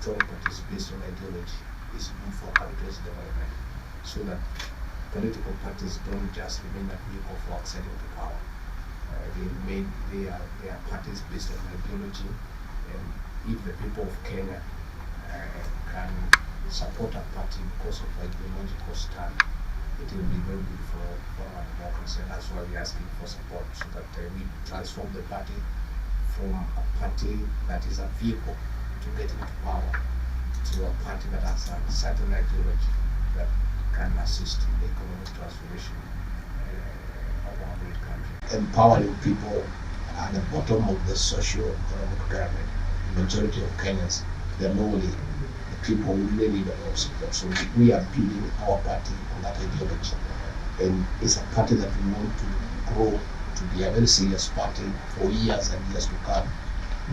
strong parties based on ideology is good for country's development, so that political parties don't just remain a vehicle for acceding to power. They are parties based on ideology, and if the people of Kenya can support a party because of ideological stand, it will be very good for our democracy. And that's why we're asking for support, so that we transform the party from a party that is a vehicle to get into power to a party that has a certain ideology that can assist in the economic transformation of our great country. Empowering people at the bottom of the socio-economic pyramid. The majority of Kenyans, they're normally the people who really need a lot of support. So we are building our party on that ideology. And it's a party that we want to grow to be a very serious party for years and years to come.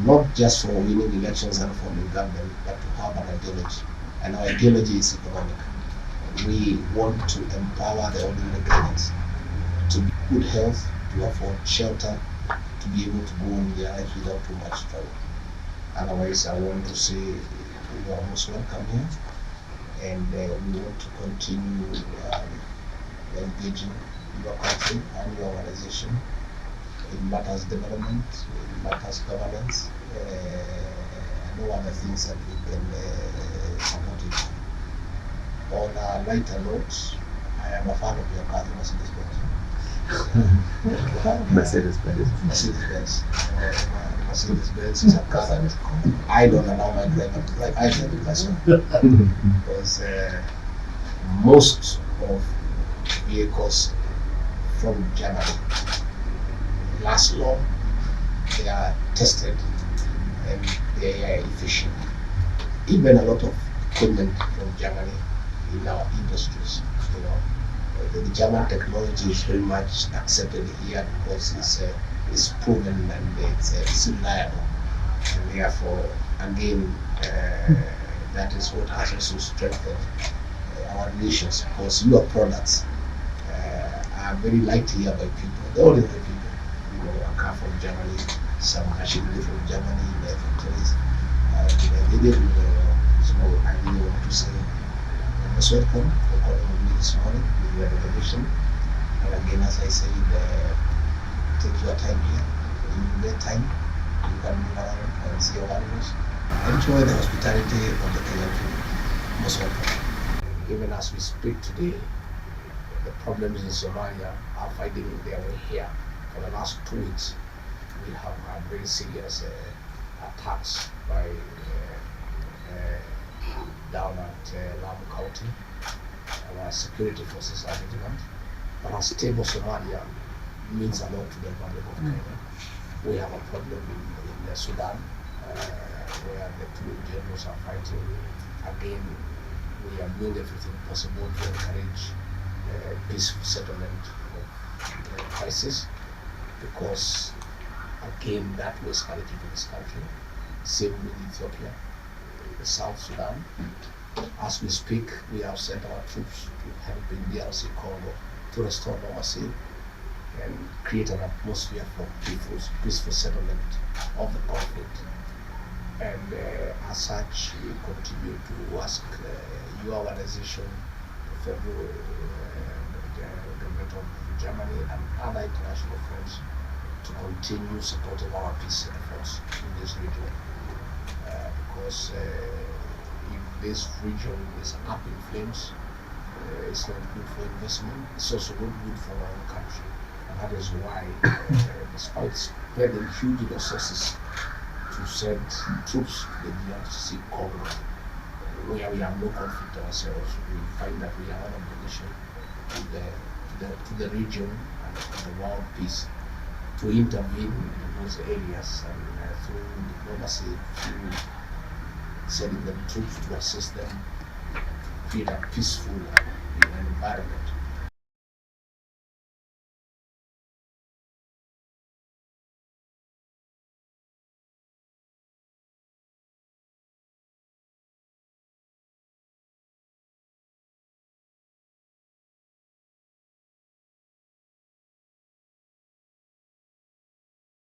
Not just for winning elections and forming government, but to have an ideology. And our ideology is economic. We want to empower the ordinary Kenyans to be good health, to afford shelter, to be able to go on their life without too much trouble. Otherwise, I want to say you are most welcome here, and we want to continue engaging your country and your organization in matters development, in matters governance, and all other things that we can support it. On a lighter note, I am a fan of your car, Mercedes-Benz. Mercedes-Benz. Mercedes-Benz is a car that I don't allow my driver to drive. I drive it myself. Because most of vehicles from Germany last long, they are tested, and they are efficient. Even a lot of equipment from Germany in our industries, the German technology is very much accepted here because it's proven and it's reliable. And therefore, again, that is what has also strengthened our relations, because your products are very liked here by people, the ordinary people. A car from Germany, some machinery from Germany, in their factories, they did really well. So I really want to say most welcome for calling on me this morning with your delegation. And again, as I said, take your time here. When you get time, you can move around and see your animals. Enjoy the hospitality of the Kenyan people. Most welcome. Even as we speak today, the problems in Somalia are finding their way here. For the last 2 weeks, we have had very serious attacks by down at Lamu County. Our security forces are vigilant, but a stable Somalia means a lot to the Republic of Kenya. We have a problem in Sudan, where the two generals are fighting. Again, we are doing everything possible to encourage peaceful settlement of the crisis, because again, that will escalate into this country. Same with Ethiopia, the South Sudan. As we speak, we have sent our troops to help in DRC Congo to restore normalcy and create an atmosphere for peaceful settlement of the conflict. And as such, we continue to ask your organization, the federal government of Germany and other international friends to continue supporting our peace efforts in this region. Because if this region is up in flames, it's not good for investment, it's also not good for our own country. And that is why, despite spending huge resources to send troops to the DRC Congo, where we have no conflict ourselves, we find that we are an obligation to the region and to the world peace to intervene in those areas, and through diplomacy, through sending them troops to assist them to create a peaceful environment